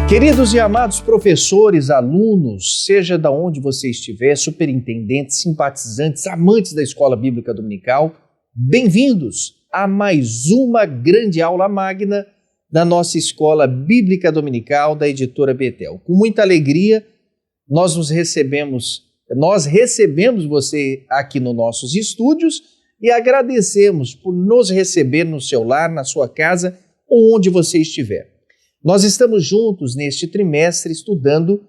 Queridos e amados professores, alunos, seja de onde você estiver, superintendentes, simpatizantes, amantes da Escola Bíblica Dominical, bem-vindos a mais uma grande aula magna da nossa Escola Bíblica Dominical da editora Betel. Com muita alegria, nós recebemos você aqui nos nossos estúdios e agradecemos por nos receber no seu lar, na sua casa ou onde você estiver. Nós estamos juntos neste trimestre estudando,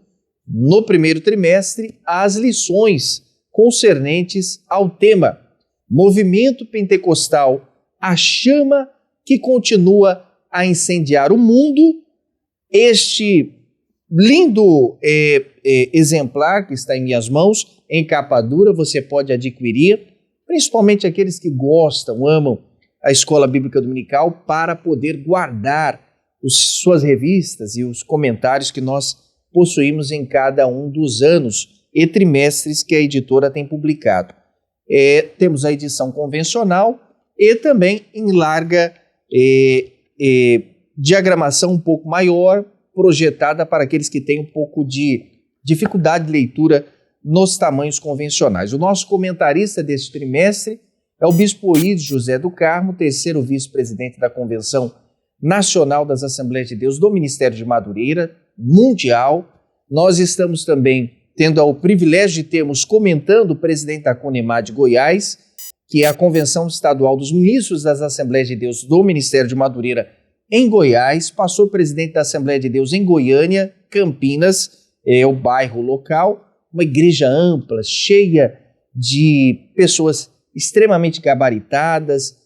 no primeiro trimestre, as lições concernentes ao tema Movimento Pentecostal, a chama que continua a incendiar o mundo. Este lindo exemplar que está em minhas mãos, em capa dura, você pode adquirir, principalmente aqueles que gostam, amam a Escola Bíblica Dominical, para poder guardar suas revistas e os comentários que nós possuímos em cada um dos anos e trimestres que a editora tem publicado. Temos a edição convencional e também em larga diagramação um pouco maior, projetada para aqueles que têm um pouco de dificuldade de leitura nos tamanhos convencionais. O nosso comentarista deste trimestre é o Bispo Oídio José do Carmo, terceiro vice-presidente da Convenção Nacional das Assembleias de Deus do Ministério de Madureira, mundial. Nós estamos também tendo o privilégio de termos comentando o presidente da CONEMAD de Goiás, que é a Convenção Estadual dos Ministros das Assembleias de Deus do Ministério de Madureira em Goiás, pastor presidente da Assembleia de Deus em Goiânia, Campinas, é o bairro local, uma igreja ampla, cheia de pessoas extremamente gabaritadas,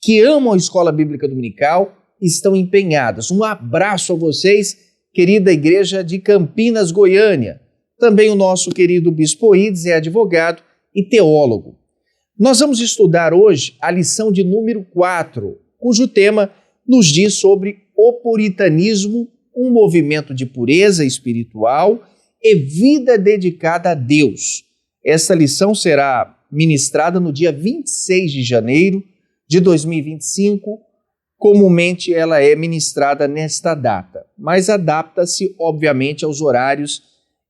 que amam a Escola Bíblica Dominical, estão empenhadas. Um abraço a vocês, querida igreja de Campinas, Goiânia. Também o nosso querido Bispo Oídio é advogado e teólogo. Nós vamos estudar hoje a lição de número 4, cujo tema nos diz sobre o puritanismo, um movimento de pureza espiritual e vida dedicada a Deus. Essa lição será ministrada no dia 26 de janeiro de 2025, comumente ela é ministrada nesta data, mas adapta-se, obviamente, aos horários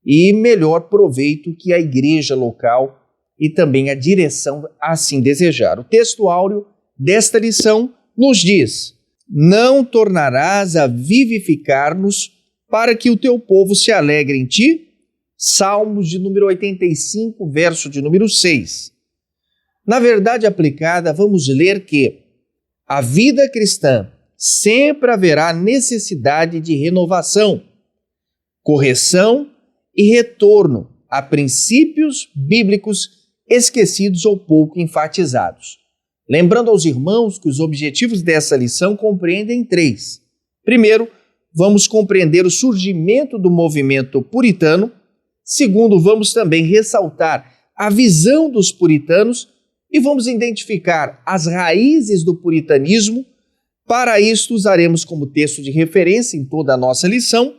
e melhor proveito que a igreja local e também a direção assim desejar. O texto áureo desta lição nos diz: não tornarás a vivificar-nos para que o teu povo se alegre em ti. Salmos de número 85, verso de número 6. Na verdade aplicada, vamos ler que a vida cristã sempre haverá necessidade de renovação, correção e retorno a princípios bíblicos esquecidos ou pouco enfatizados. Lembrando aos irmãos que os objetivos dessa lição compreendem 3. Primeiro, vamos compreender o surgimento do movimento puritano. Segundo, vamos também ressaltar a visão dos puritanos e vamos identificar as raízes do puritanismo. Para isto, usaremos como texto de referência em toda a nossa lição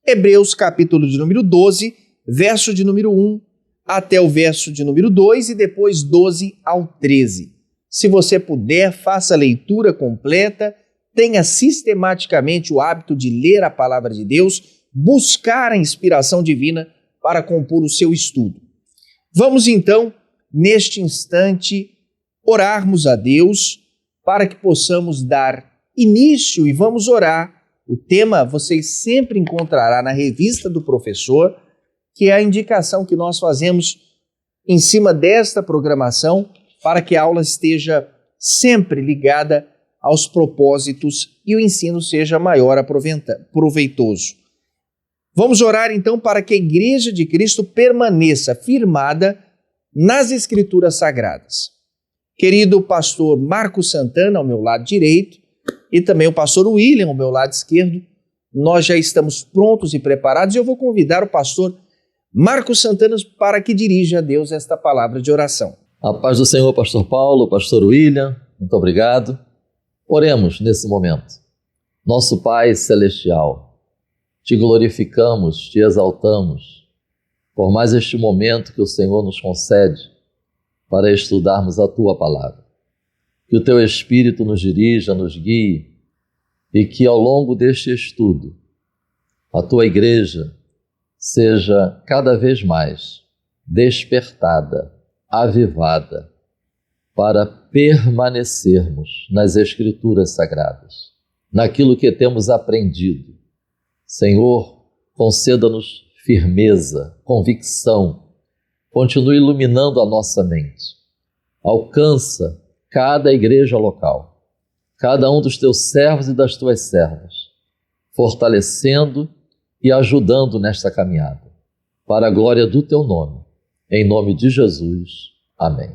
Hebreus capítulo de número 12, verso de número 1 até o verso de número 2 e depois 12 ao 13. Se você puder, faça a leitura completa, tenha sistematicamente o hábito de ler a palavra de Deus, buscar a inspiração divina para compor o seu estudo. Vamos então, neste instante, orarmos a Deus para que possamos dar início e vamos orar. O tema você sempre encontrará na revista do professor, que é a indicação que nós fazemos em cima desta programação para que a aula esteja sempre ligada aos propósitos e o ensino seja maior proveitoso. Vamos orar então para que a Igreja de Cristo permaneça firmada nas Escrituras Sagradas. Querido pastor Marcos Santana, ao meu lado direito, e também o pastor William, ao meu lado esquerdo, nós já estamos prontos e preparados e eu vou convidar o pastor Marcos Santana para que dirija a Deus esta palavra de oração. A paz do Senhor, pastor Paulo, pastor William, muito obrigado. Oremos nesse momento. Nosso Pai Celestial, te glorificamos, te exaltamos, por mais este momento que o Senhor nos concede para estudarmos a Tua Palavra. Que o Teu Espírito nos dirija, nos guie e que ao longo deste estudo a tua igreja seja cada vez mais despertada, avivada, para permanecermos nas Escrituras Sagradas, naquilo que temos aprendido. Senhor, conceda-nos firmeza, convicção, continue iluminando a nossa mente. Alcança cada igreja local, cada um dos teus servos e das tuas servas, fortalecendo e ajudando nesta caminhada, para a glória do teu nome. Em nome de Jesus. Amém.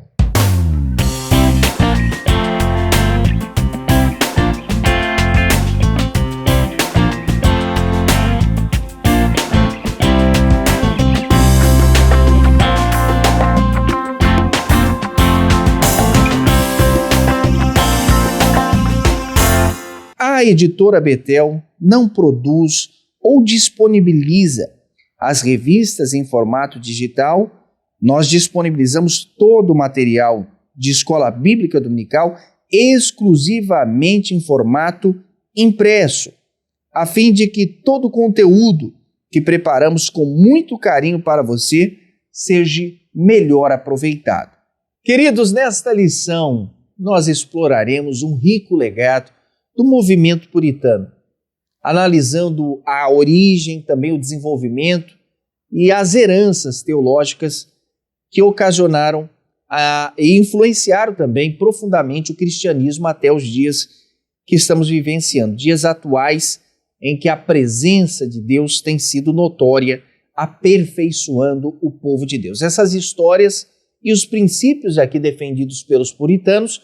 A editora Betel não produz ou disponibiliza as revistas em formato digital. Nós disponibilizamos todo o material de Escola Bíblica Dominical exclusivamente em formato impresso, a fim de que todo o conteúdo que preparamos com muito carinho para você seja melhor aproveitado. Queridos, nesta lição nós exploraremos um rico legado do movimento puritano, analisando a origem, também o desenvolvimento e as heranças teológicas que ocasionaram e influenciaram também profundamente o cristianismo até os dias que estamos vivenciando, dias atuais em que a presença de Deus tem sido notória, aperfeiçoando o povo de Deus. Essas histórias e os princípios aqui defendidos pelos puritanos,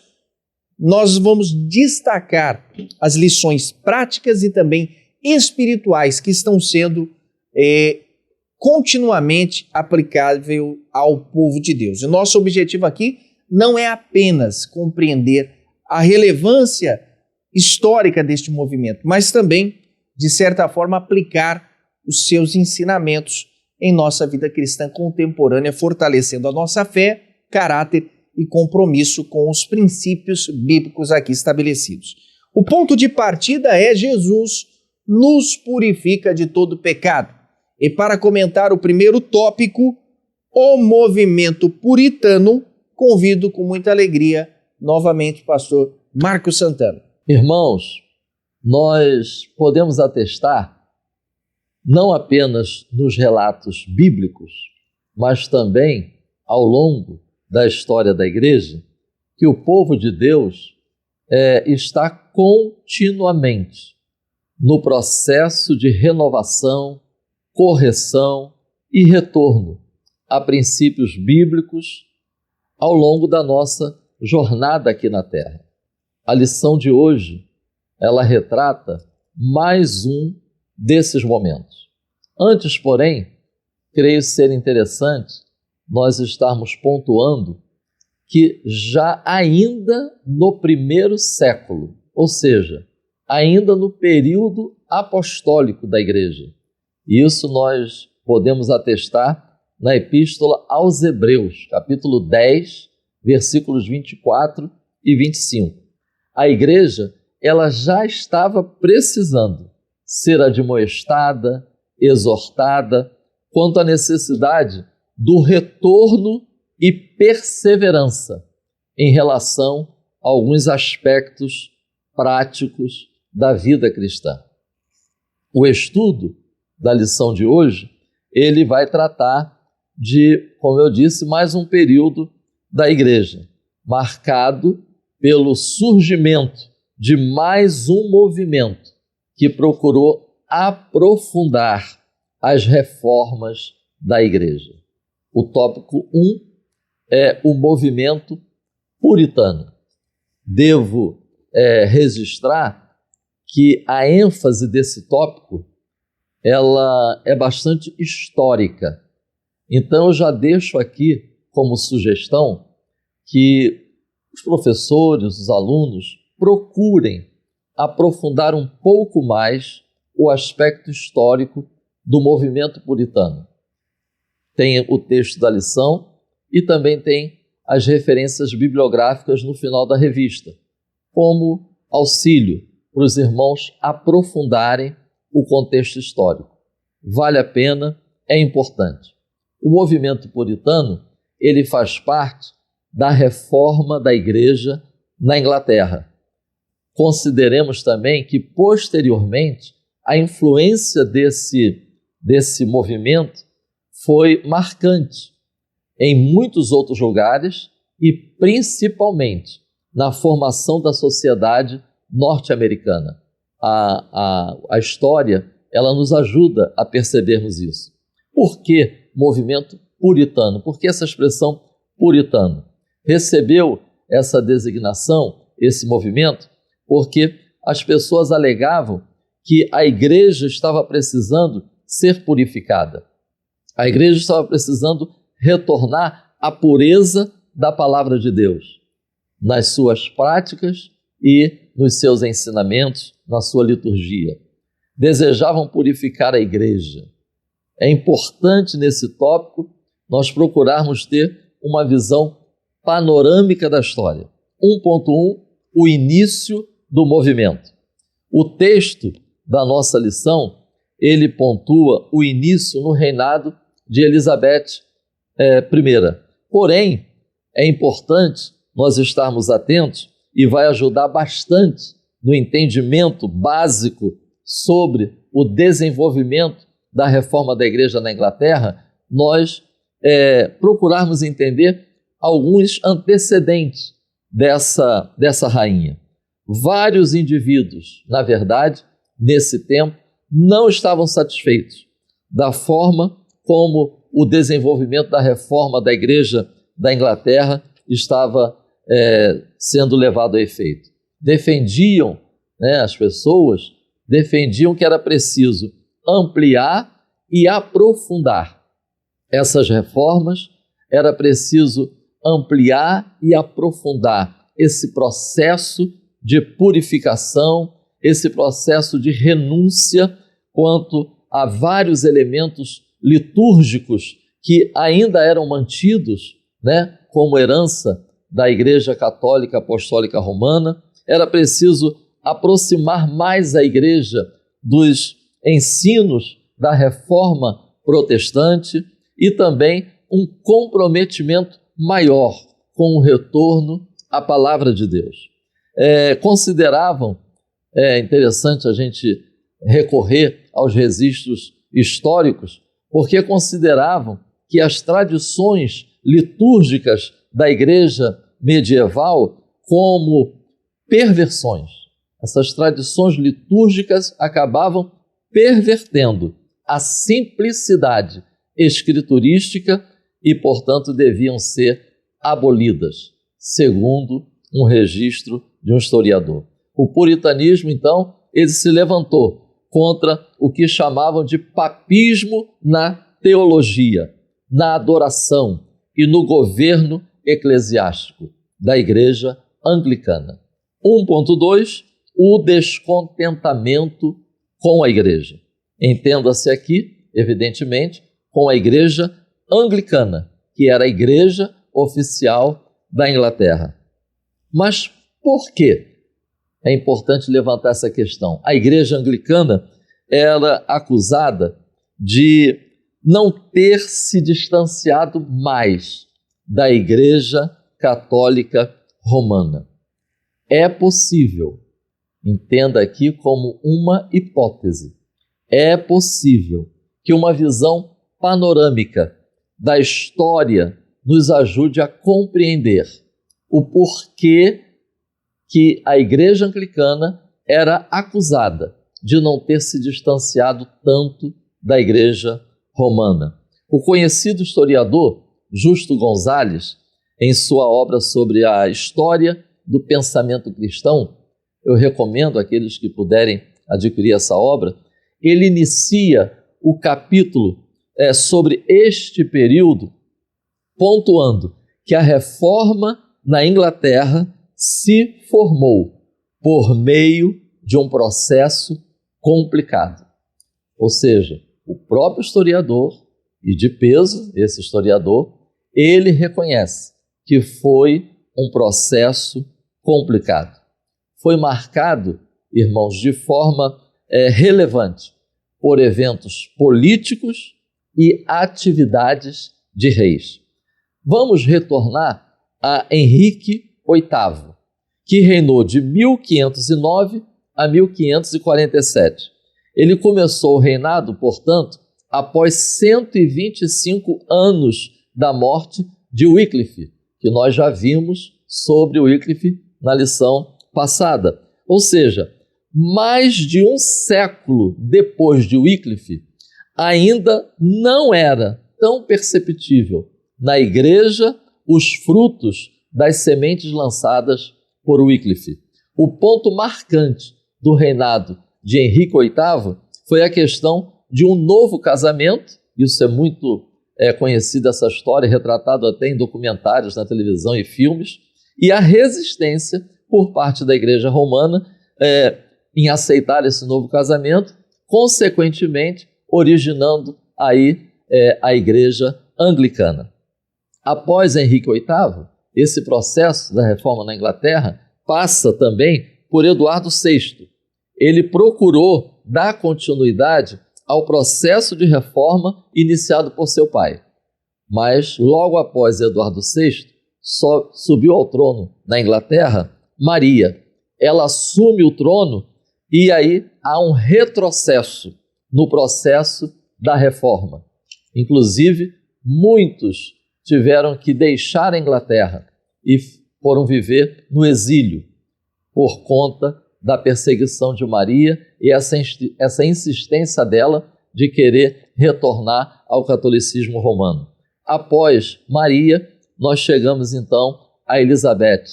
nós vamos destacar as lições práticas e também espirituais que estão sendo continuamente aplicável ao povo de Deus. O nosso objetivo aqui não é apenas compreender a relevância histórica deste movimento, mas também, de certa forma, aplicar os seus ensinamentos em nossa vida cristã contemporânea, fortalecendo a nossa fé, caráter e compromisso com os princípios bíblicos aqui estabelecidos. O ponto de partida é Jesus nos purifica de todo pecado. E para comentar o primeiro tópico, o movimento puritano, convido com muita alegria novamente o pastor Marcos Santana. Irmãos, nós podemos atestar, não apenas nos relatos bíblicos, mas também ao longo da história da igreja, que o povo de Deus está continuamente no processo de renovação, correção e retorno a princípios bíblicos ao longo da nossa jornada aqui na Terra. A lição de hoje, ela retrata mais um desses momentos. Antes, porém, creio ser interessante nós estarmos pontuando que já ainda no primeiro século, ou seja, ainda no período apostólico da igreja, isso nós podemos atestar na Epístola aos Hebreus, capítulo 10, versículos 24 e 25. A igreja, ela já estava precisando ser admoestada, exortada quanto à necessidade do retorno e perseverança em relação a alguns aspectos práticos da vida cristã. O estudo da lição de hoje, ele vai tratar de, como eu disse, mais um período da igreja, marcado pelo surgimento de mais um movimento que procurou aprofundar as reformas da igreja. O tópico 1 é o movimento puritano. Devo registrar que a ênfase desse tópico ela é bastante histórica. Então eu já deixo aqui como sugestão que os professores, os alunos, procurem aprofundar um pouco mais o aspecto histórico do movimento puritano. Tem o texto da lição e também tem as referências bibliográficas no final da revista, como auxílio para os irmãos aprofundarem o contexto histórico. vale a pena, é importante. O movimento puritano, ele faz parte da reforma da igreja na Inglaterra. Consideremos também que, posteriormente, a influência desse movimento foi marcante em muitos outros lugares e principalmente na formação da sociedade norte-americana. A história, ela nos ajuda a percebermos isso. Por que movimento puritano? Por que essa expressão puritano? Recebeu essa designação, esse movimento, porque as pessoas alegavam que a igreja estava precisando ser purificada. A igreja estava precisando retornar à pureza da palavra de Deus, nas suas práticas e nos seus ensinamentos, na sua liturgia. Desejavam purificar a igreja. É importante nesse tópico nós procurarmos ter uma visão panorâmica da história. 1.1, o início do movimento. O texto da nossa lição, ele pontua o início no reinado de Elizabeth I. Porém, é importante nós estarmos atentos e vai ajudar bastante no entendimento básico sobre o desenvolvimento da reforma da igreja na Inglaterra, nós procurarmos entender alguns antecedentes dessa rainha. Vários indivíduos, na verdade, nesse tempo, não estavam satisfeitos da forma como o desenvolvimento da reforma da igreja da Inglaterra estava sendo levado a efeito. Defendiam, as pessoas defendiam que era preciso ampliar e aprofundar essas reformas, era preciso ampliar e aprofundar esse processo de purificação, esse processo de renúncia quanto a vários elementos litúrgicos que ainda eram mantidos, como herança da Igreja Católica Apostólica Romana. Era preciso aproximar mais a Igreja dos ensinos da Reforma Protestante e também um comprometimento maior com o retorno à Palavra de Deus. Consideravam, é interessante a gente recorrer aos registros históricos, porque consideravam que as tradições litúrgicas da igreja medieval como perversões. Essas tradições litúrgicas acabavam pervertendo a simplicidade escriturística e, portanto, deviam ser abolidas, segundo um registro de um historiador. O puritanismo, então, ele se levantou contra o que chamavam de papismo na teologia, na adoração e no governo eclesiástico da Igreja Anglicana. 1.2, o descontentamento com a Igreja. Entenda-se aqui, evidentemente, com a Igreja Anglicana, que era a igreja oficial da Inglaterra. Mas por quê? É importante levantar essa questão. A Igreja Anglicana era acusada de não ter se distanciado mais da Igreja Católica Romana. É possível, entenda aqui como uma hipótese, é possível que uma visão panorâmica da história nos ajude a compreender o porquê que a Igreja Anglicana era acusada de não ter se distanciado tanto da Igreja Romana. O conhecido historiador Justo Gonzalez, em sua obra sobre a história do pensamento cristão, eu recomendo àqueles que puderem adquirir essa obra, ele inicia o capítulo sobre este período pontuando que a reforma na Inglaterra se formou por meio de um processo complicado. Ou seja, o próprio historiador, e de peso esse historiador, ele reconhece que foi um processo complicado. Foi marcado, irmãos, de forma relevante por eventos políticos e atividades de reis. Vamos retornar a Henrique VIII, que reinou de 1509 a 1547. Ele começou o reinado, portanto, após 125 anos da morte de Wycliffe, que nós já vimos sobre Wycliffe na lição passada. Ou seja, mais de um século depois de Wycliffe, ainda não era tão perceptível na igreja os frutos das sementes lançadas por Wycliffe. O ponto marcante do reinado de Henrique VIII foi a questão de um novo casamento. Isso é muito conhecida, essa história, retratado até em documentários na televisão e filmes, e a resistência por parte da Igreja Romana em aceitar esse novo casamento, consequentemente originando aí a Igreja Anglicana. Após Henrique VIII, esse processo da reforma na Inglaterra passa também por Eduardo VI. Ele procurou dar continuidade ao processo de reforma iniciado por seu pai. Mas, logo após Eduardo VI, só subiu ao trono na Inglaterra Maria. Ela assume o trono e aí há um retrocesso no processo da reforma. Inclusive, muitos tiveram que deixar a Inglaterra e foram viver no exílio por conta da perseguição de Maria e essa insistência dela de querer retornar ao catolicismo romano. Após Maria, nós chegamos então a Elizabeth,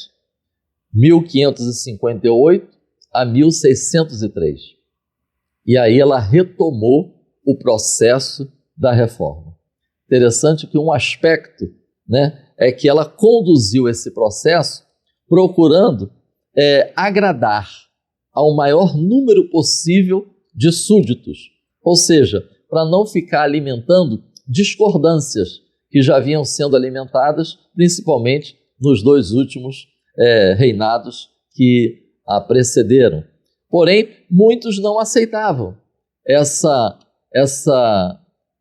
1558 a 1603. E aí ela retomou o processo da reforma. Interessante que um aspecto, é que ela conduziu esse processo procurando agradar ao maior número possível de súditos, ou seja, para não ficar alimentando discordâncias que já vinham sendo alimentadas, principalmente nos dois últimos reinados que a precederam. Porém, muitos não aceitavam essa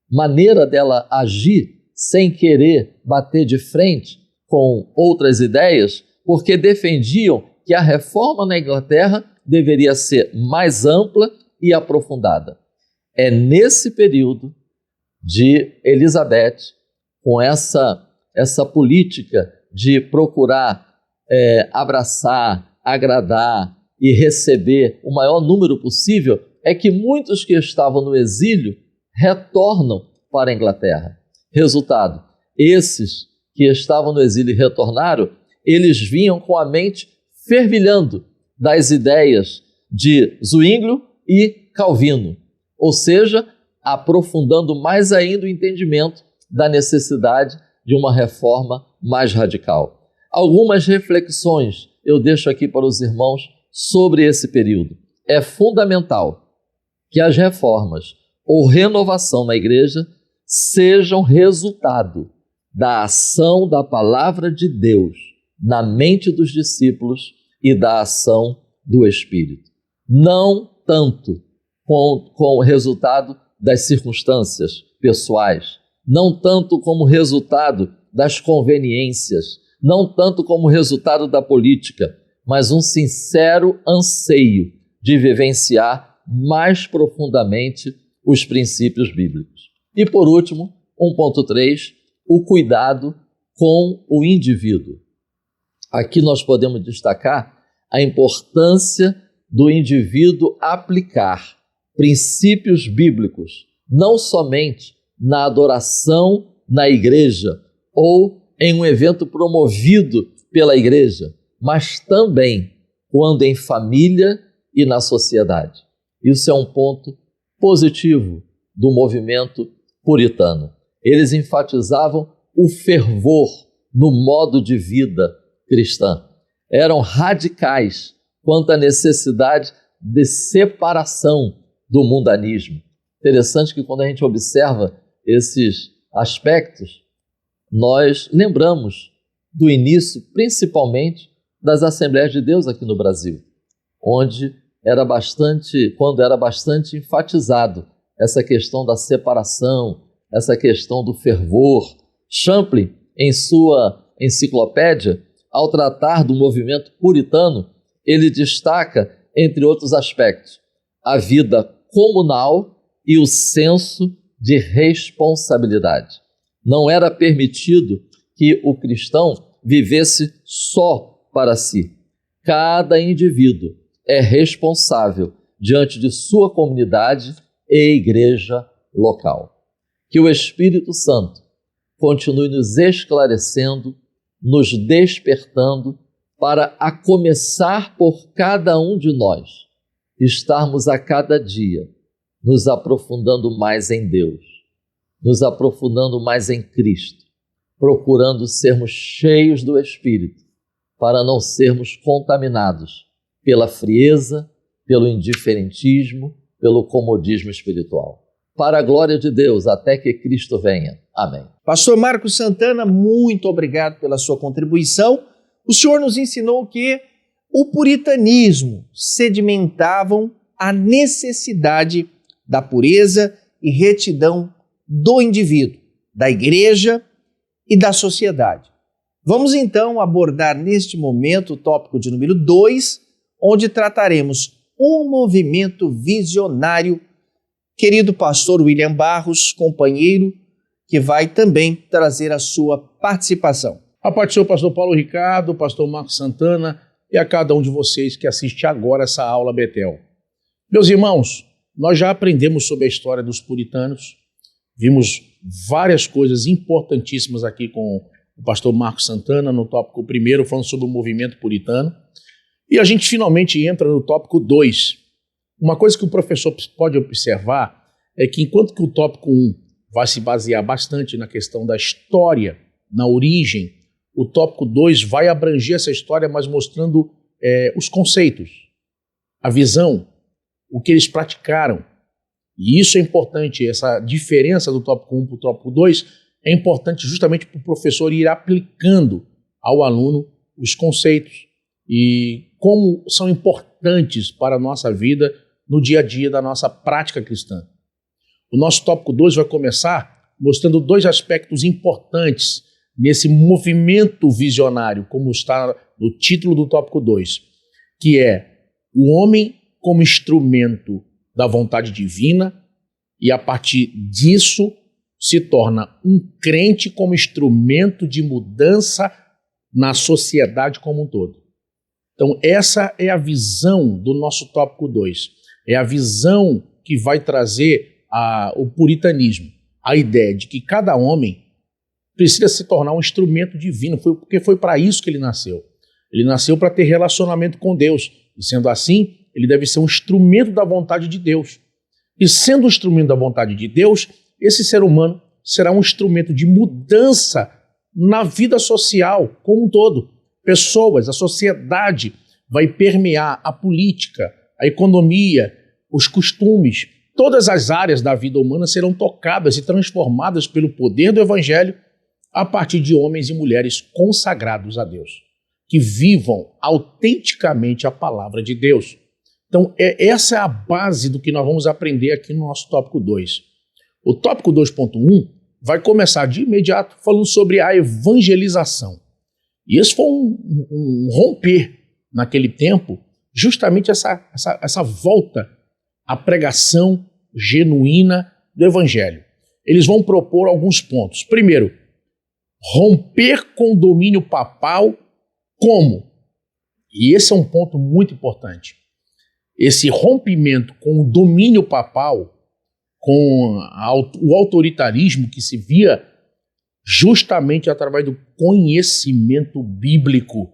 maneira dela agir sem querer bater de frente com outras ideias, porque defendiam que a reforma na Inglaterra deveria ser mais ampla e aprofundada. É nesse período de Elizabeth, com essa política de procurar abraçar, agradar e receber o maior número possível, é que muitos que estavam no exílio retornam para a Inglaterra. Resultado, esses que estavam no exílio e retornaram, eles vinham com a mente fervilhando das ideias de Zwinglio e Calvino, ou seja, aprofundando mais ainda o entendimento da necessidade de uma reforma mais radical. Algumas reflexões eu deixo aqui para os irmãos sobre esse período. É fundamental que as reformas ou renovação na igreja sejam resultado da ação da palavra de Deus na mente dos discípulos e da ação do Espírito. Não tanto com o resultado das circunstâncias pessoais, não tanto como resultado das conveniências, não tanto como resultado da política, mas um sincero anseio de vivenciar mais profundamente os princípios bíblicos. E por último, 1.3, o cuidado com o indivíduo. Aqui nós podemos destacar a importância do indivíduo aplicar princípios bíblicos, não somente na adoração na igreja ou em um evento promovido pela igreja, mas também quando em família e na sociedade. Isso é um ponto positivo do movimento puritano. Eles enfatizavam o fervor no modo de vida cristã. Eram radicais quanto à necessidade de separação do mundanismo. Interessante que quando a gente observa esses aspectos, nós lembramos do início, principalmente, das Assembleias de Deus aqui no Brasil, quando era bastante enfatizado essa questão da separação, essa questão do fervor. Champlin, em sua enciclopédia, ao tratar do movimento puritano, ele destaca, entre outros aspectos, a vida comunal e o senso de responsabilidade. Não era permitido que o cristão vivesse só para si. Cada indivíduo é responsável diante de sua comunidade e igreja local. Que o Espírito Santo continue nos esclarecendo, nos despertando para, a começar por cada um de nós, estarmos a cada dia nos aprofundando mais em Deus, nos aprofundando mais em Cristo, procurando sermos cheios do Espírito, para não sermos contaminados pela frieza, pelo indiferentismo, pelo comodismo espiritual. Para a glória de Deus, até que Cristo venha. Amém. Pastor Marcos Santana, muito obrigado pela sua contribuição. O senhor nos ensinou que o puritanismo sedimentavam a necessidade da pureza e retidão do indivíduo, da igreja e da sociedade. Vamos então abordar neste momento o tópico de número 2, onde trataremos um movimento visionário. Querido pastor William Barros, companheiro, que vai também trazer a sua participação. A parte do senhor pastor Paulo Ricardo, pastor Marcos Santana e a cada um de vocês que assiste agora essa aula Betel. Meus irmãos, nós já aprendemos sobre a história dos puritanos, vimos várias coisas importantíssimas aqui com o pastor Marcos Santana no tópico 1, falando sobre o movimento puritano, e a gente finalmente entra no tópico 2. Uma coisa que o professor pode observar é que enquanto que o tópico 1 vai se basear bastante na questão da história, na origem, o tópico 2 vai abranger essa história, mas mostrando os conceitos, a visão, o que eles praticaram. E isso é importante, essa diferença do tópico 1 para o tópico 2 é importante justamente para o professor ir aplicando ao aluno os conceitos e como são importantes para a nossa vida no dia a dia da nossa prática cristã. O nosso tópico 2 vai começar mostrando 2 aspectos importantes nesse movimento visionário, como está no título do tópico 2, que é o homem como instrumento da vontade divina e, a partir disso, se torna um crente como instrumento de mudança na sociedade como um todo. Então, essa é a visão do nosso tópico 2. É a visão que vai trazer o puritanismo, a ideia de que cada homem precisa se tornar um instrumento divino, porque foi para isso que ele nasceu. Ele nasceu para ter relacionamento com Deus, e sendo assim, ele deve ser um instrumento da vontade de Deus. E sendo um instrumento da vontade de Deus, esse ser humano será um instrumento de mudança na vida social como um todo. Pessoas, a sociedade vai permear a política, a economia, os costumes. Todas as áreas da vida humana serão tocadas e transformadas pelo poder do Evangelho a partir de homens e mulheres consagrados a Deus, que vivam autenticamente a palavra de Deus. Então, essa é a base do que nós vamos aprender aqui no nosso tópico 2. O tópico 2.1 vai começar de imediato falando sobre a evangelização. E esse foi um romper naquele tempo, justamente essa volta à pregação genuína do Evangelho. Eles vão propor alguns pontos. Primeiro, romper com o domínio papal como? E esse é um ponto muito importante. Esse rompimento com o domínio papal, com o autoritarismo que se via justamente através do conhecimento bíblico.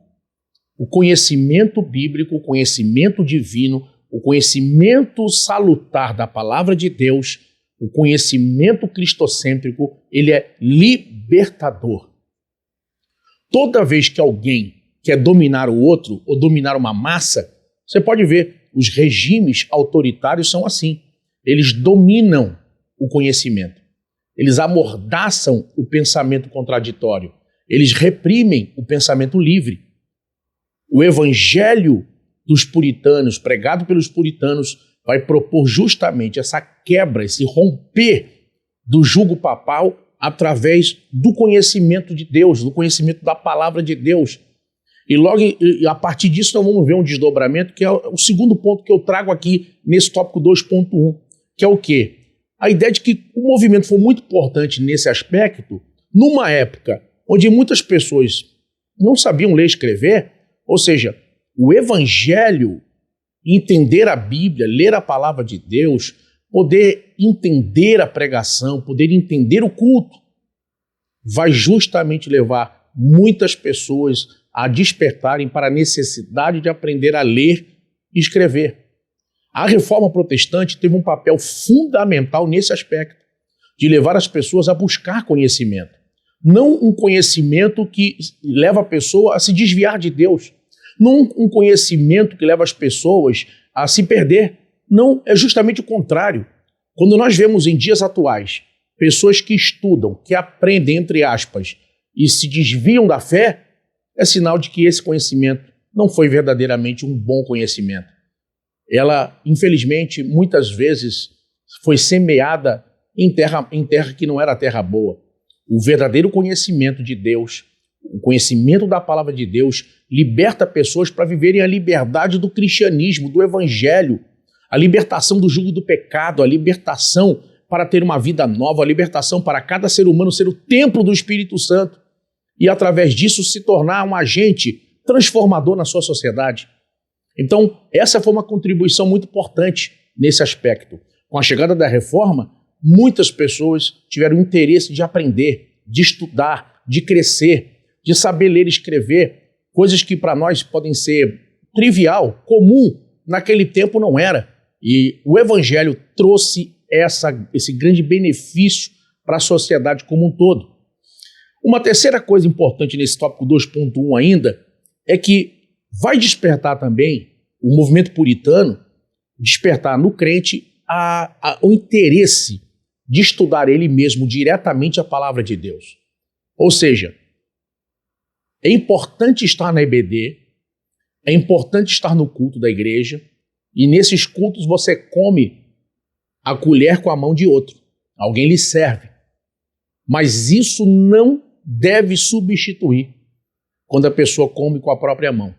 O conhecimento bíblico, o conhecimento divino, o conhecimento salutar da palavra de Deus, o conhecimento cristocêntrico, ele é libertador. Toda vez que alguém quer dominar o outro ou dominar uma massa, você pode ver, os regimes autoritários são assim. Eles dominam o conhecimento. Eles amordaçam o pensamento contraditório. Eles reprimem o pensamento livre. O evangelho dos puritanos, pregado pelos puritanos, vai propor justamente essa quebra, esse romper do jugo papal através do conhecimento de Deus, do conhecimento da palavra de Deus. E logo a partir disso nós vamos ver um desdobramento, que é o segundo ponto que eu trago aqui nesse tópico 2.1, que é o quê? A ideia de que o movimento foi muito importante nesse aspecto, numa época onde muitas pessoas não sabiam ler e escrever, ou seja, o evangelho, entender a Bíblia, ler a palavra de Deus, poder entender a pregação, poder entender o culto, vai justamente levar muitas pessoas a despertarem para a necessidade de aprender a ler e escrever. A Reforma Protestante teve um papel fundamental nesse aspecto, de levar as pessoas a buscar conhecimento. Não um conhecimento que leva a pessoa a se desviar de Deus, não um conhecimento que leva as pessoas a se perder. Não, é justamente o contrário. Quando nós vemos em dias atuais pessoas que estudam, que aprendem, entre aspas, e se desviam da fé, é sinal de que esse conhecimento não foi verdadeiramente um bom conhecimento. Ela, infelizmente, muitas vezes foi semeada em terra que não era terra boa. O verdadeiro conhecimento de Deus, o conhecimento da palavra de Deus, liberta pessoas para viverem a liberdade do cristianismo, do evangelho, a libertação do jugo do pecado, a libertação para ter uma vida nova, a libertação para cada ser humano ser o templo do Espírito Santo e, através disso, se tornar um agente transformador na sua sociedade. Então, essa foi uma contribuição muito importante nesse aspecto. Com a chegada da reforma, muitas pessoas tiveram interesse de aprender, de estudar, de crescer, de saber ler e escrever, coisas que para nós podem ser trivial, comum, naquele tempo não era. E o Evangelho trouxe esse grande benefício para a sociedade como um todo. Uma terceira coisa importante nesse tópico 2.1 ainda é que vai despertar também o movimento puritano, despertar no crente o interesse de estudar ele mesmo diretamente a palavra de Deus. Ou seja, é importante estar na EBD, é importante estar no culto da igreja, e nesses cultos você come a colher com a mão de outro. Alguém lhe serve. Mas isso não deve substituir quando a pessoa come com a própria mão.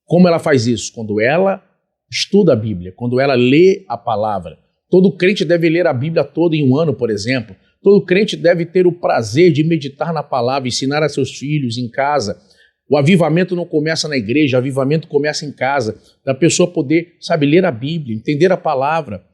Como ela faz isso? Quando ela estuda a Bíblia, quando ela lê a palavra. Todo crente deve ler a Bíblia toda em um ano, por exemplo. Todo crente deve ter o prazer de meditar na palavra, ensinar a seus filhos em casa. O avivamento não começa na igreja, o avivamento começa em casa. Da pessoa poder, ler a Bíblia, entender a palavra.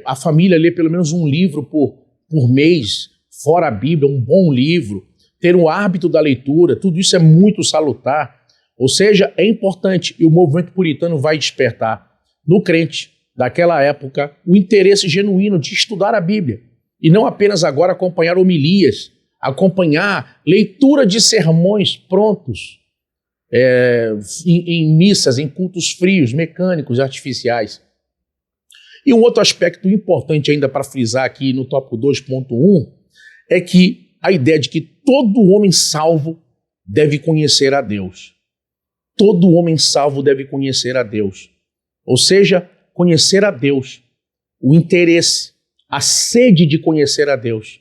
A família ler pelo menos um livro por mês, fora a Bíblia, um bom livro. Ter um hábito da leitura, tudo isso é muito salutar. Ou seja, é importante, e o movimento puritano vai despertar no crente daquela época o interesse genuíno de estudar a Bíblia. E não apenas agora acompanhar homilias, acompanhar leitura de sermões prontos em missas, em cultos frios, mecânicos, artificiais. E um outro aspecto importante ainda para frisar aqui no tópico 2.1 é que a ideia de que todo homem salvo deve conhecer a Deus. Todo homem salvo deve conhecer a Deus. Ou seja, conhecer a Deus, o interesse, a sede de conhecer a Deus,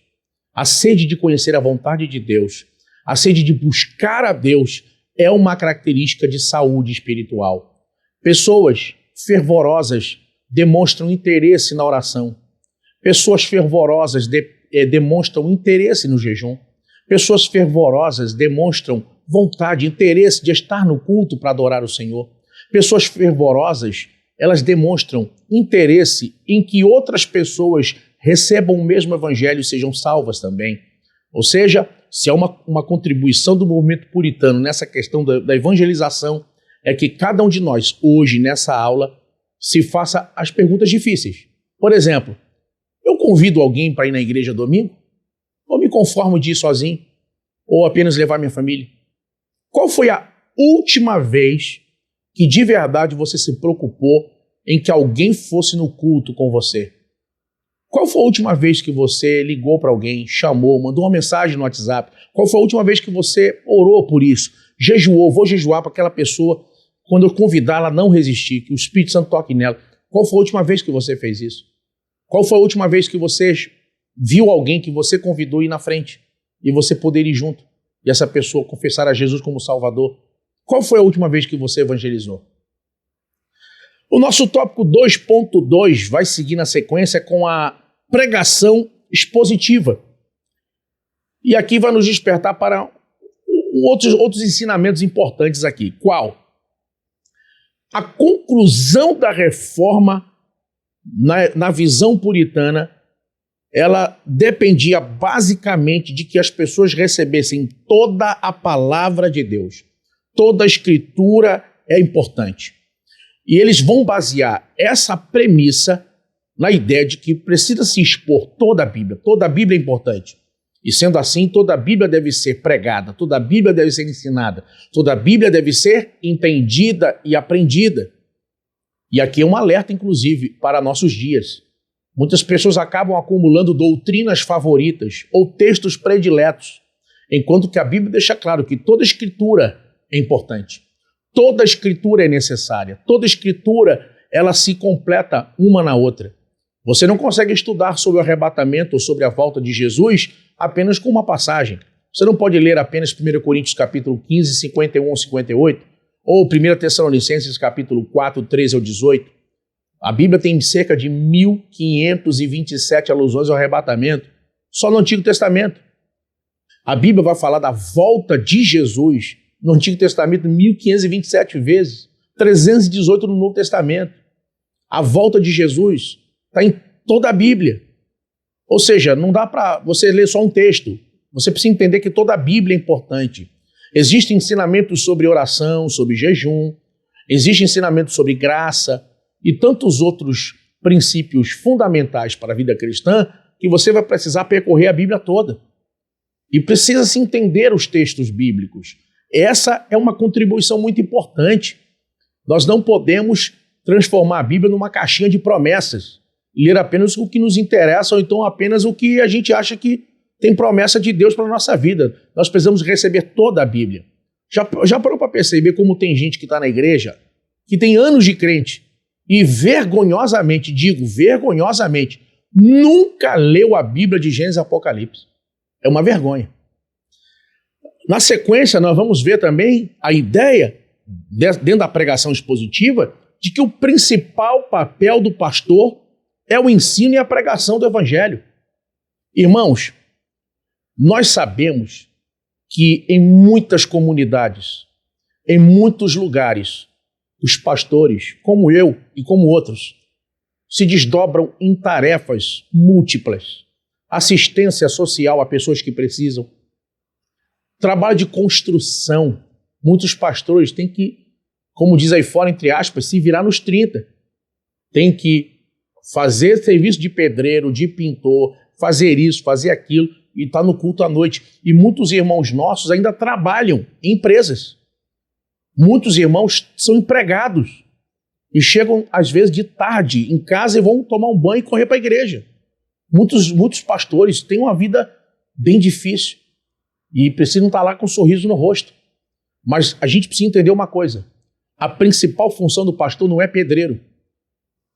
a sede de conhecer a vontade de Deus, a sede de buscar a Deus é uma característica de saúde espiritual. Pessoas fervorosas demonstram interesse na oração. Pessoas fervorosas demonstram interesse no jejum. Pessoas fervorosas demonstram vontade, interesse de estar no culto para adorar o Senhor. Pessoas fervorosas, elas demonstram interesse em que outras pessoas recebam o mesmo evangelho e sejam salvas também. Ou seja, se há uma contribuição do movimento puritano nessa questão da evangelização, é que cada um de nós, hoje, nessa aula, se faça as perguntas difíceis. Por exemplo, eu convido alguém para ir na igreja domingo? Ou me conformo de ir sozinho? Ou apenas levar minha família? Qual foi a última vez que de verdade você se preocupou em que alguém fosse no culto com você? Qual foi a última vez que você ligou para alguém, chamou, mandou uma mensagem no WhatsApp? Qual foi a última vez que você orou por isso? Jejuou, vou jejuar para aquela pessoa, quando eu convidar ela não resistir, que o Espírito Santo toque nela. Qual foi a última vez que você fez isso? Qual foi a última vez que você viu alguém que você convidou ir na frente e você poder ir junto e essa pessoa confessar a Jesus como Salvador? Qual foi a última vez que você evangelizou? O nosso tópico 2.2 vai seguir na sequência com a pregação expositiva. E aqui vai nos despertar para outros ensinamentos importantes aqui. Qual? A conclusão da reforma na visão puritana, ela dependia basicamente de que as pessoas recebessem toda a palavra de Deus. Toda a escritura é importante. E eles vão basear essa premissa na ideia de que precisa se expor toda a Bíblia. Toda a Bíblia é importante. E sendo assim, toda a Bíblia deve ser pregada, toda a Bíblia deve ser ensinada, toda a Bíblia deve ser entendida e aprendida. E aqui é um alerta, inclusive, para nossos dias. Muitas pessoas acabam acumulando doutrinas favoritas ou textos prediletos, enquanto que a Bíblia deixa claro que toda escritura é importante. Toda escritura é necessária. Toda escritura, ela se completa uma na outra. Você não consegue estudar sobre o arrebatamento ou sobre a volta de Jesus apenas com uma passagem. Você não pode ler apenas 1 Coríntios capítulo 15, 51 ou 58, ou 1 Tessalonicenses capítulo 4, 13 ao 18. A Bíblia tem cerca de 1527 alusões ao arrebatamento, só no Antigo Testamento. A Bíblia vai falar da volta de Jesus no Antigo Testamento 1527 vezes, 318 no Novo Testamento. A volta de Jesus está em toda a Bíblia. Ou seja, não dá para você ler só um texto. Você precisa entender que toda a Bíblia é importante. Existem ensinamentos sobre oração, sobre jejum, existem ensinamentos sobre graça e tantos outros princípios fundamentais para a vida cristã que você vai precisar percorrer a Bíblia toda. E precisa se entender os textos bíblicos. Essa é uma contribuição muito importante. Nós não podemos transformar a Bíblia numa caixinha de promessas, ler apenas o que nos interessa ou então apenas o que a gente acha que tem promessa de Deus para a nossa vida. Nós precisamos receber toda a Bíblia. Já parou para perceber como tem gente que está na igreja, que tem anos de crente e vergonhosamente, nunca leu a Bíblia de Gênesis e Apocalipse. É uma vergonha. Na sequência, nós vamos ver também a ideia, dentro da pregação expositiva, de que o principal papel do pastor é o ensino e a pregação do Evangelho. Irmãos, nós sabemos que em muitas comunidades, em muitos lugares, os pastores, como eu e como outros, se desdobram em tarefas múltiplas. Assistência social a pessoas que precisam. Trabalho de construção. Muitos pastores têm que, como diz aí fora, entre aspas, se virar nos 30. Tem que fazer serviço de pedreiro, de pintor, fazer isso, fazer aquilo, e está no culto à noite. E muitos irmãos nossos ainda trabalham em empresas. Muitos irmãos são empregados e chegam, às vezes, de tarde em casa e vão tomar um banho e correr para a igreja. Muitos pastores têm uma vida bem difícil e precisam estar lá com um sorriso no rosto. Mas a gente precisa entender uma coisa. A principal função do pastor não é pedreiro.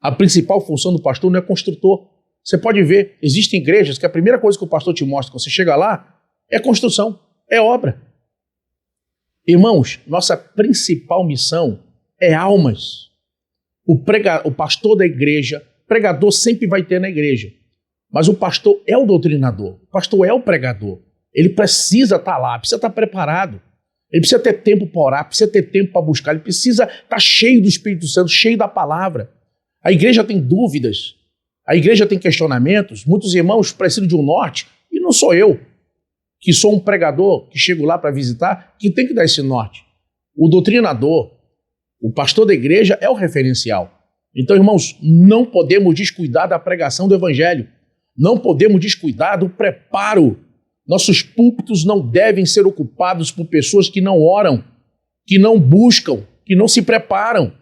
A principal função do pastor não é construtor. Você pode ver, existem igrejas que a primeira coisa que o pastor te mostra quando você chega lá é construção, é obra. Irmãos, nossa principal missão é almas. O pastor da igreja, pregador sempre vai ter na igreja, mas o pastor é o doutrinador, o pastor é o pregador. Ele precisa estar lá, precisa estar preparado. Ele precisa ter tempo para orar, precisa ter tempo para buscar, ele precisa estar cheio do Espírito Santo, cheio da palavra. A igreja tem dúvidas, a igreja tem questionamentos, muitos irmãos precisam de um norte, e não sou eu, que sou um pregador, que chego lá para visitar, que tem que dar esse norte. O doutrinador, o pastor da igreja é o referencial. Então, irmãos, não podemos descuidar da pregação do evangelho, não podemos descuidar do preparo. Nossos púlpitos não devem ser ocupados por pessoas que não oram, que não buscam, que não se preparam.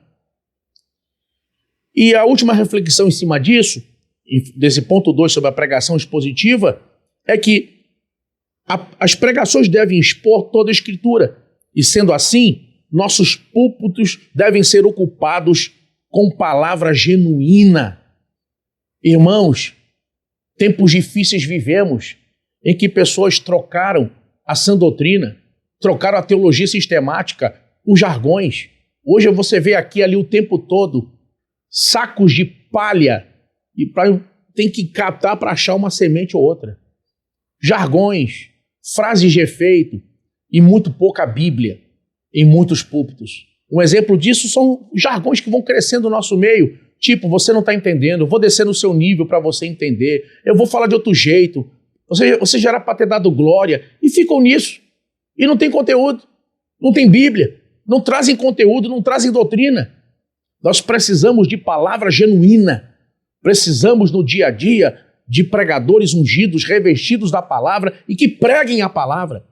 E a última reflexão em cima disso, desse ponto 2 sobre a pregação expositiva, é que as pregações devem expor toda a Escritura. E sendo assim, nossos púlpitos devem ser ocupados com palavra genuína. Irmãos, tempos difíceis vivemos em que pessoas trocaram a sã doutrina, trocaram a teologia sistemática por jargões. Hoje você vê aqui e ali o tempo todo sacos de palha e tem que captar para achar uma semente ou outra. Jargões, frases de efeito e muito pouca Bíblia em muitos púlpitos. Um exemplo disso são jargões que vão crescendo no nosso meio. Tipo, você não está entendendo, eu vou descer no seu nível para você entender, eu vou falar de outro jeito, você já era para ter dado glória, e ficam nisso. E não tem conteúdo, não tem Bíblia, não trazem conteúdo, não trazem doutrina. Nós precisamos de palavra genuína, precisamos no dia a dia de pregadores ungidos, revestidos da palavra e que preguem a palavra.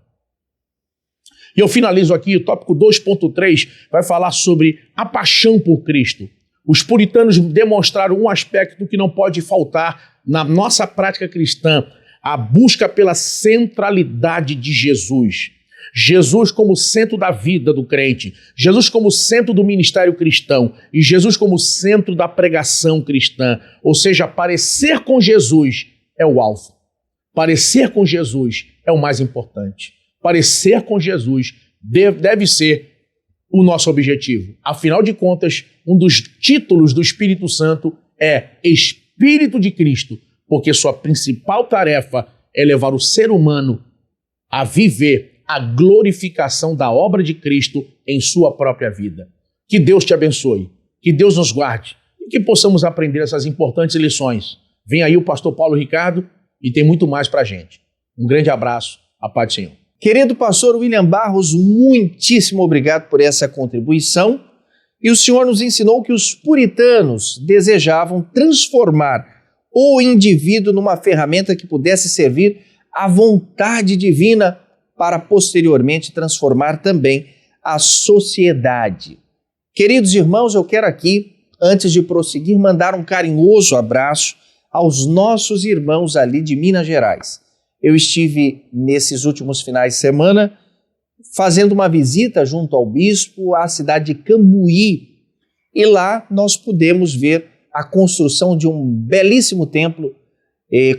E eu finalizo aqui, o tópico 2.3 vai falar sobre a paixão por Cristo. Os puritanos demonstraram um aspecto que não pode faltar na nossa prática cristã, a busca pela centralidade de Jesus. Jesus como centro da vida do crente, Jesus como centro do ministério cristão e Jesus como centro da pregação cristã. Ou seja, parecer com Jesus é o alvo. Parecer com Jesus é o mais importante. Parecer com Jesus deve ser o nosso objetivo. Afinal de contas, um dos títulos do Espírito Santo é Espírito de Cristo, porque sua principal tarefa é levar o ser humano a viver a glorificação da obra de Cristo em sua própria vida. Que Deus te abençoe, que Deus nos guarde e que possamos aprender essas importantes lições. Vem aí o pastor Paulo Ricardo e tem muito mais para a gente. Um grande abraço, a paz do Senhor. Querido pastor William Barros, muitíssimo obrigado por essa contribuição. E o senhor nos ensinou que os puritanos desejavam transformar o indivíduo numa ferramenta que pudesse servir à vontade divina para posteriormente transformar também a sociedade. Queridos irmãos, eu quero aqui, antes de prosseguir, mandar um carinhoso abraço aos nossos irmãos ali de Minas Gerais. Eu estive nesses últimos finais de semana fazendo uma visita junto ao bispo à cidade de Cambuí e lá nós pudemos ver a construção de um belíssimo templo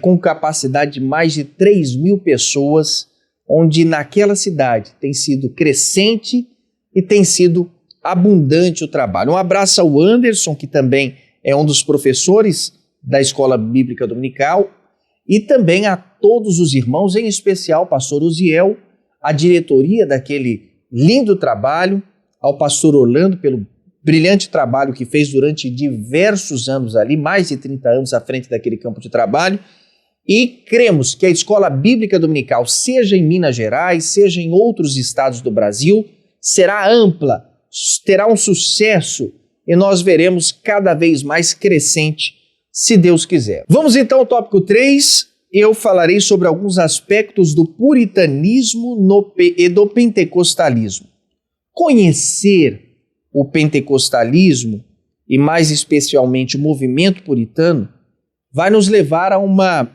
com capacidade de mais de 3.000 pessoas, onde naquela cidade tem sido crescente e tem sido abundante o trabalho. Um abraço ao Anderson, que também é um dos professores da Escola Bíblica Dominical, e também a todos os irmãos, em especial ao pastor Uziel, a diretoria daquele lindo trabalho, ao pastor Orlando pelo brilhante trabalho que fez durante diversos anos ali, mais de 30 anos à frente daquele campo de trabalho, e cremos que a Escola Bíblica Dominical, seja em Minas Gerais, seja em outros estados do Brasil, será ampla, terá um sucesso e nós veremos cada vez mais crescente, se Deus quiser. Vamos então ao tópico 3, eu falarei sobre alguns aspectos do puritanismo e do pentecostalismo. Conhecer o pentecostalismo e mais especialmente o movimento puritano vai nos levar a uma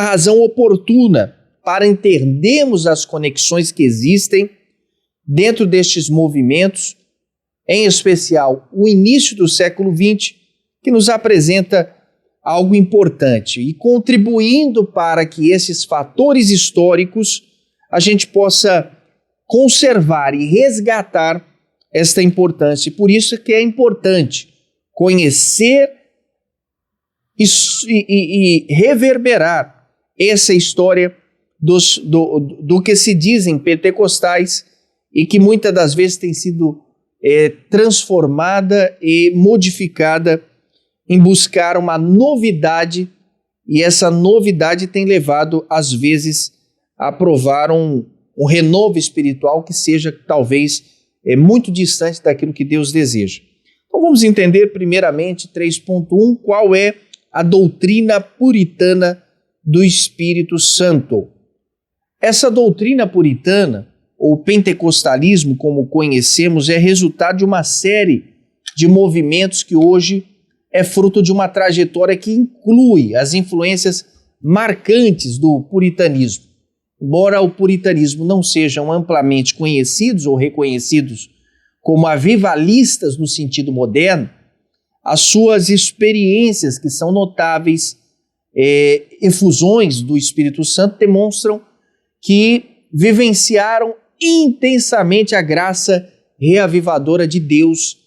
razão oportuna para entendermos as conexões que existem dentro destes movimentos, em especial o início do século XX, que nos apresenta algo importante e contribuindo para que esses fatores históricos a gente possa conservar e resgatar esta importância. E por isso que é importante conhecer e reverberar essa história do que se dizem pentecostais e que muitas das vezes tem sido transformada e modificada em buscar uma novidade, e essa novidade tem levado, às vezes, a provar um renovo espiritual que seja, talvez, muito distante daquilo que Deus deseja. Então vamos entender, primeiramente, 3.1, qual é a doutrina puritana do Espírito Santo. Essa doutrina puritana, ou pentecostalismo, como conhecemos, é resultado de uma série de movimentos que hoje é fruto de uma trajetória que inclui as influências marcantes do puritanismo. Embora o puritanismo não sejam amplamente conhecidos ou reconhecidos como avivalistas no sentido moderno, as suas experiências, que são notáveis, efusões do Espírito Santo, demonstram que vivenciaram intensamente a graça reavivadora de Deus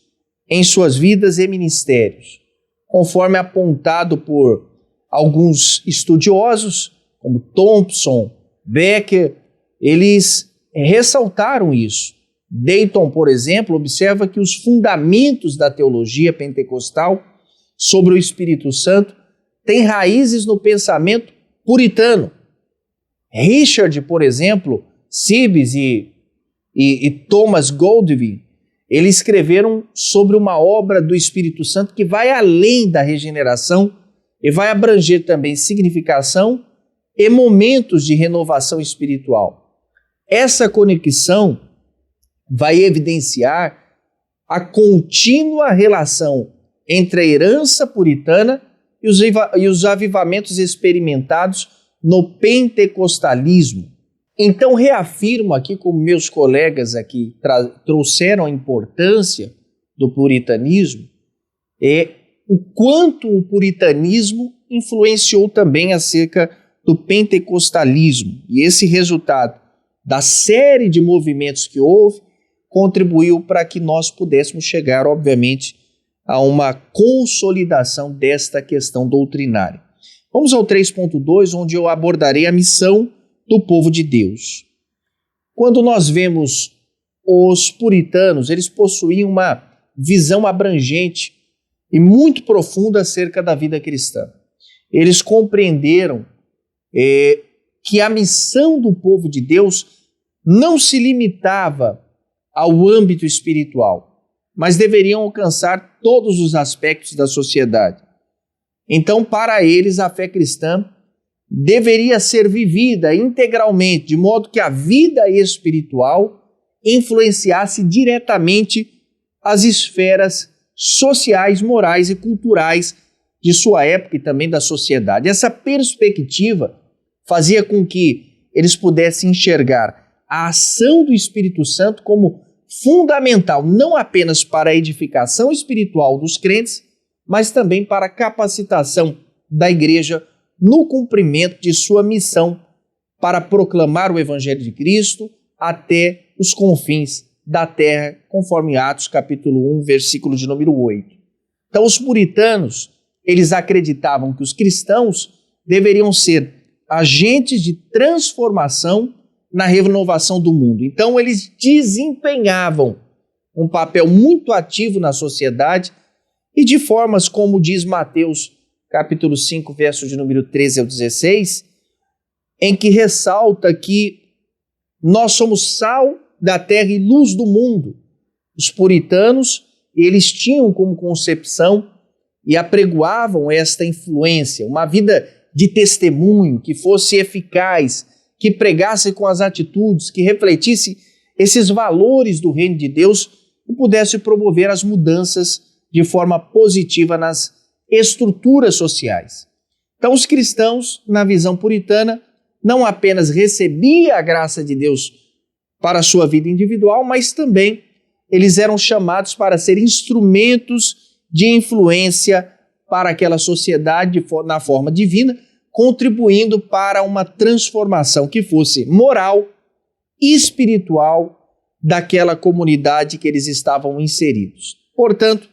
em suas vidas e ministérios. Conforme apontado por alguns estudiosos, como Thompson, Becker, eles ressaltaram isso. Dayton, por exemplo, observa que os fundamentos da teologia pentecostal sobre o Espírito Santo têm raízes no pensamento puritano. Richard, por exemplo, Sibbes e Thomas Goldwyn, eles escreveram sobre uma obra do Espírito Santo que vai além da regeneração e vai abranger também significação e momentos de renovação espiritual. Essa conexão vai evidenciar a contínua relação entre a herança puritana e os avivamentos experimentados no pentecostalismo. Então, reafirmo aqui, como meus colegas aqui trouxeram a importância do puritanismo, o quanto o puritanismo influenciou também acerca do pentecostalismo. E esse resultado da série de movimentos que houve contribuiu para que nós pudéssemos chegar, obviamente, a uma consolidação desta questão doutrinária. Vamos ao 3.2, onde eu abordarei a missão do povo de Deus. Quando nós vemos os puritanos, eles possuíam uma visão abrangente e muito profunda acerca da vida cristã. Eles compreenderam que a missão do povo de Deus não se limitava ao âmbito espiritual, mas deveriam alcançar todos os aspectos da sociedade. Então, para eles, a fé cristã deveria ser vivida integralmente, de modo que a vida espiritual influenciasse diretamente as esferas sociais, morais e culturais de sua época e também da sociedade. Essa perspectiva fazia com que eles pudessem enxergar a ação do Espírito Santo como fundamental, não apenas para a edificação espiritual dos crentes, mas também para a capacitação da igreja no cumprimento de sua missão para proclamar o Evangelho de Cristo até os confins da terra, conforme Atos capítulo 1, versículo de número 8. Então, os puritanos, eles acreditavam que os cristãos deveriam ser agentes de transformação na renovação do mundo. Então, eles desempenhavam um papel muito ativo na sociedade e de formas como diz Mateus capítulo 5, verso de número 13 ao 16, em que ressalta que nós somos sal da terra e luz do mundo. Os puritanos, eles tinham como concepção e apregoavam esta influência, uma vida de testemunho que fosse eficaz, que pregasse com as atitudes, que refletisse esses valores do reino de Deus e pudesse promover as mudanças de forma positiva nas estruturas sociais. Então, os cristãos, na visão puritana, não apenas recebiam a graça de Deus para a sua vida individual, mas também eles eram chamados para ser instrumentos de influência para aquela sociedade na forma divina, contribuindo para uma transformação que fosse moral e espiritual daquela comunidade que eles estavam inseridos. Portanto,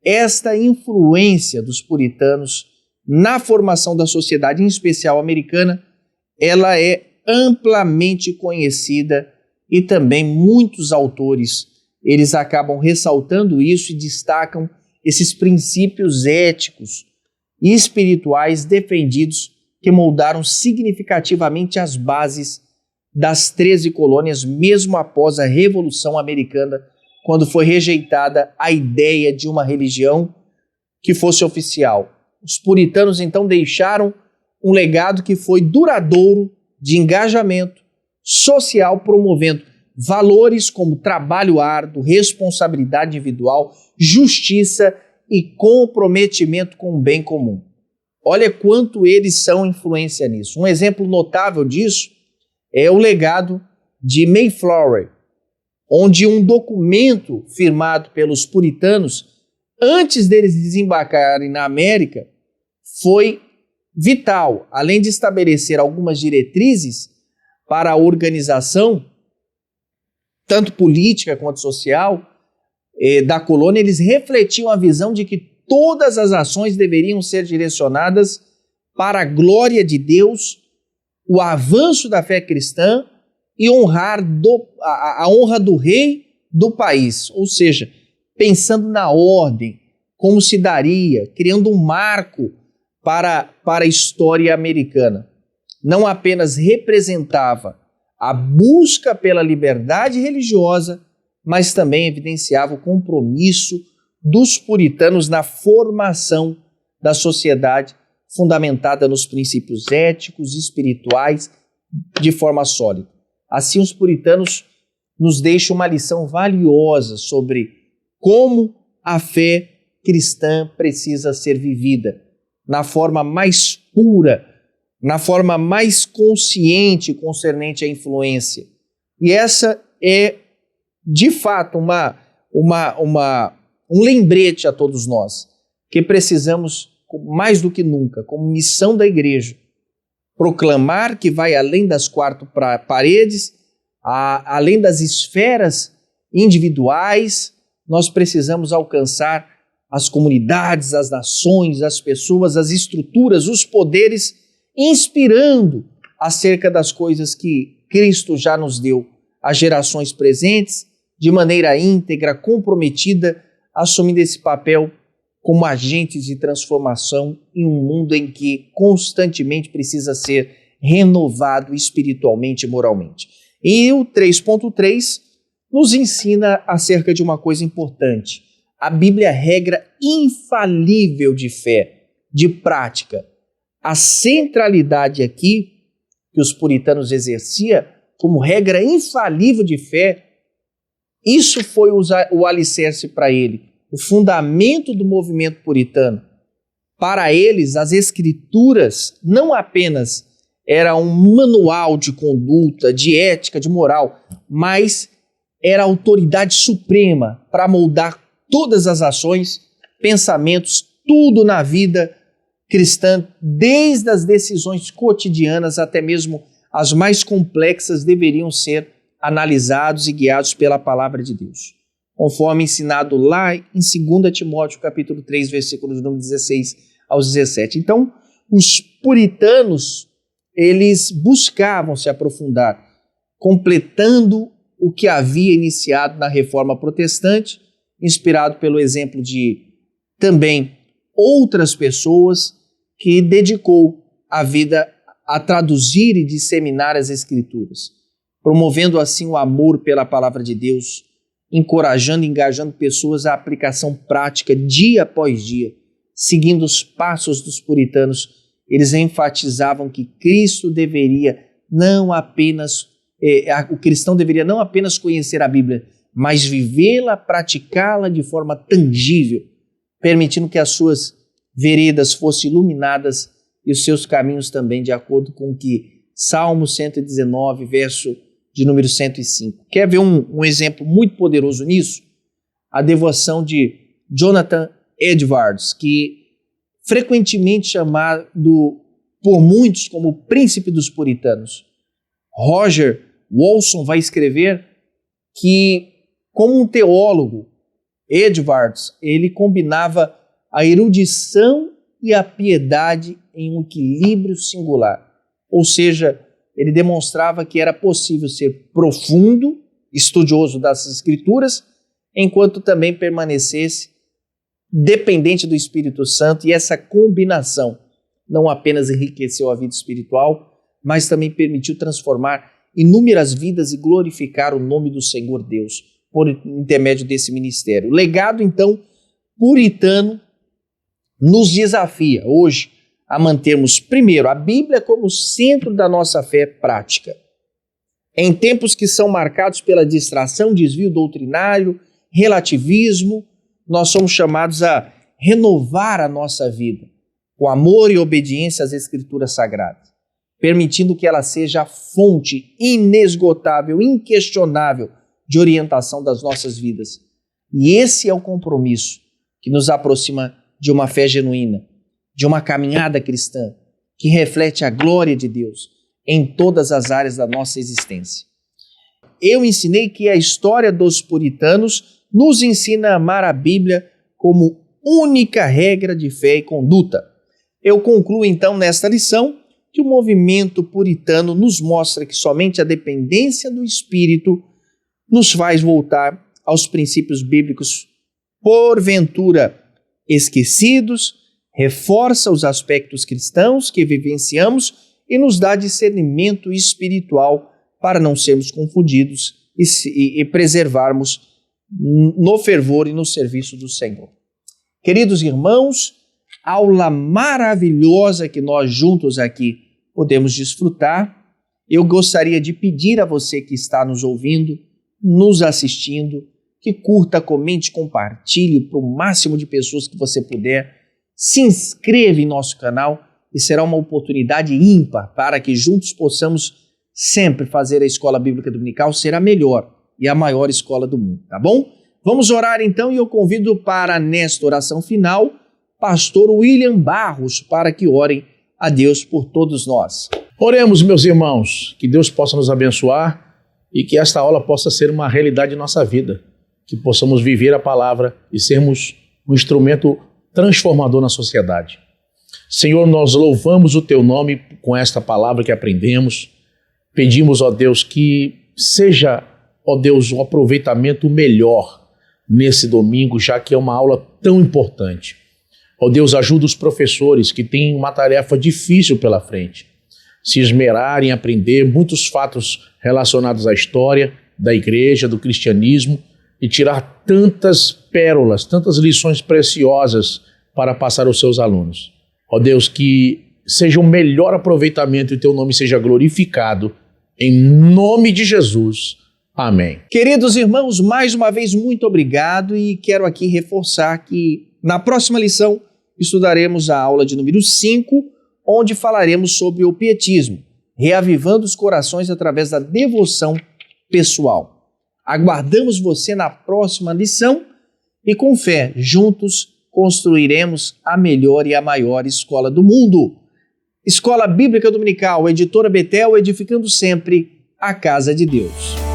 esta influência dos puritanos na formação da sociedade, em especial americana, ela é amplamente conhecida e também muitos autores, eles acabam ressaltando isso e destacam esses princípios éticos e espirituais defendidos que moldaram significativamente as bases das 13 colônias, mesmo após a Revolução Americana, quando foi rejeitada a ideia de uma religião que fosse oficial. Os puritanos, então, deixaram um legado que foi duradouro de engajamento social, promovendo valores como trabalho árduo, responsabilidade individual, justiça e comprometimento com o bem comum. Olha quanto eles são influência nisso. Um exemplo notável disso é o legado de Mayflower, onde um documento firmado pelos puritanos antes deles desembarcarem na América, foi vital, além de estabelecer algumas diretrizes para a organização, tanto política quanto social, da colônia. Eles refletiam a visão de que todas as ações deveriam ser direcionadas para a glória de Deus, o avanço da fé cristã e honrar a honra do rei do país, ou seja, pensando na ordem, como se daria, criando um marco para a história americana. Não apenas representava a busca pela liberdade religiosa, mas também evidenciava o compromisso dos puritanos na formação da sociedade fundamentada nos princípios éticos e espirituais de forma sólida. Assim, os puritanos nos deixam uma lição valiosa sobre como a fé cristã precisa ser vivida na forma mais pura, na forma mais consciente concernente à influência. E essa é, de fato, um lembrete a todos nós, que precisamos, mais do que nunca, como missão da igreja, proclamar que vai além das quatro paredes, além das esferas individuais. Nós precisamos alcançar as comunidades, as nações, as pessoas, as estruturas, os poderes, inspirando acerca das coisas que Cristo já nos deu às gerações presentes, de maneira íntegra, comprometida, assumindo esse papel como agentes de transformação em um mundo em que constantemente precisa ser renovado espiritualmente e moralmente. E o 3.3 nos ensina acerca de uma coisa importante. A Bíblia é regra infalível de fé, de prática. A centralidade aqui que os puritanos exerciam como regra infalível de fé, isso foi o alicerce para ele, o fundamento do movimento puritano. Para eles, as Escrituras não apenas era um manual de conduta, de ética, de moral, mas era a autoridade suprema para moldar todas as ações, pensamentos, tudo na vida cristã, desde as decisões cotidianas até mesmo as mais complexas, deveriam ser analisados e guiados pela palavra de Deus, conforme ensinado lá em 2 Timóteo, capítulo 3, versículos número 16 aos 17. Então, os puritanos, eles buscavam se aprofundar, completando o que havia iniciado na Reforma Protestante, inspirado pelo exemplo de também outras pessoas que dedicou a vida a traduzir e disseminar as Escrituras, promovendo assim o amor pela palavra de Deus, encorajando e engajando pessoas à aplicação prática dia após dia, seguindo os passos dos puritanos. Eles enfatizavam que Cristo deveria não apenas, o cristão deveria não apenas conhecer a Bíblia, mas vivê-la, praticá-la de forma tangível, permitindo que as suas veredas fossem iluminadas e os seus caminhos também, de acordo com o que Salmo 119, verso de número 105. Quer ver um exemplo muito poderoso nisso? A devoção de Jonathan Edwards, que frequentemente chamado por muitos como o príncipe dos puritanos. Roger Wilson vai escrever que, como um teólogo, Edwards, ele combinava a erudição e a piedade em um equilíbrio singular. Ou seja, ele demonstrava que era possível ser profundo, estudioso das Escrituras, enquanto também permanecesse dependente do Espírito Santo, e essa combinação não apenas enriqueceu a vida espiritual, mas também permitiu transformar inúmeras vidas e glorificar o nome do Senhor Deus por intermédio desse ministério. O legado, então, puritano nos desafia hoje a mantermos, primeiro, a Bíblia como centro da nossa fé prática. Em tempos que são marcados pela distração, desvio doutrinário, relativismo, nós somos chamados a renovar a nossa vida com amor e obediência às Escrituras Sagradas, permitindo que ela seja a fonte inesgotável, inquestionável de orientação das nossas vidas. E esse é o compromisso que nos aproxima de uma fé genuína, de uma caminhada cristã, que reflete a glória de Deus em todas as áreas da nossa existência. Eu ensinei que a história dos puritanos nos ensina a amar a Bíblia como única regra de fé e conduta. Eu concluo então nesta lição que o movimento puritano nos mostra que somente a dependência do Espírito nos faz voltar aos princípios bíblicos porventura esquecidos, reforça os aspectos cristãos que vivenciamos e nos dá discernimento espiritual para não sermos confundidos e preservarmos no fervor e no serviço do Senhor. Queridos irmãos, aula maravilhosa que nós juntos aqui podemos desfrutar. Eu gostaria de pedir a você que está nos ouvindo, nos assistindo, que curta, comente, compartilhe para o máximo de pessoas que você puder. Se inscreva em nosso canal e será uma oportunidade ímpar para que juntos possamos sempre fazer a Escola Bíblica Dominical ser a melhor e a maior escola do mundo, tá bom? Vamos orar então e eu convido para nesta oração final pastor William Barros para que orem a Deus por todos nós. Oremos, meus irmãos, que Deus possa nos abençoar e que esta aula possa ser uma realidade em nossa vida, que possamos viver a palavra e sermos um instrumento transformador na sociedade. Senhor, nós louvamos o Teu nome com esta palavra que aprendemos. Pedimos, ó Deus, que seja, ó Deus, um aproveitamento melhor nesse domingo, já que é uma aula tão importante. Ó Deus, ajuda os professores que têm uma tarefa difícil pela frente, se esmerarem em aprender muitos fatos relacionados à história da igreja, do cristianismo, e tirar tantas pérolas, tantas lições preciosas para passar aos seus alunos. Ó Deus, que seja o melhor aproveitamento e Teu nome seja glorificado, em nome de Jesus. Amém. Queridos irmãos, mais uma vez muito obrigado e quero aqui reforçar que na próxima lição estudaremos a aula de número 5, onde falaremos sobre o pietismo, reavivando os corações através da devoção pessoal. Aguardamos você na próxima lição e com fé, juntos construiremos a melhor e a maior escola do mundo. Escola Bíblica Dominical, Editora Betel, edificando sempre a casa de Deus.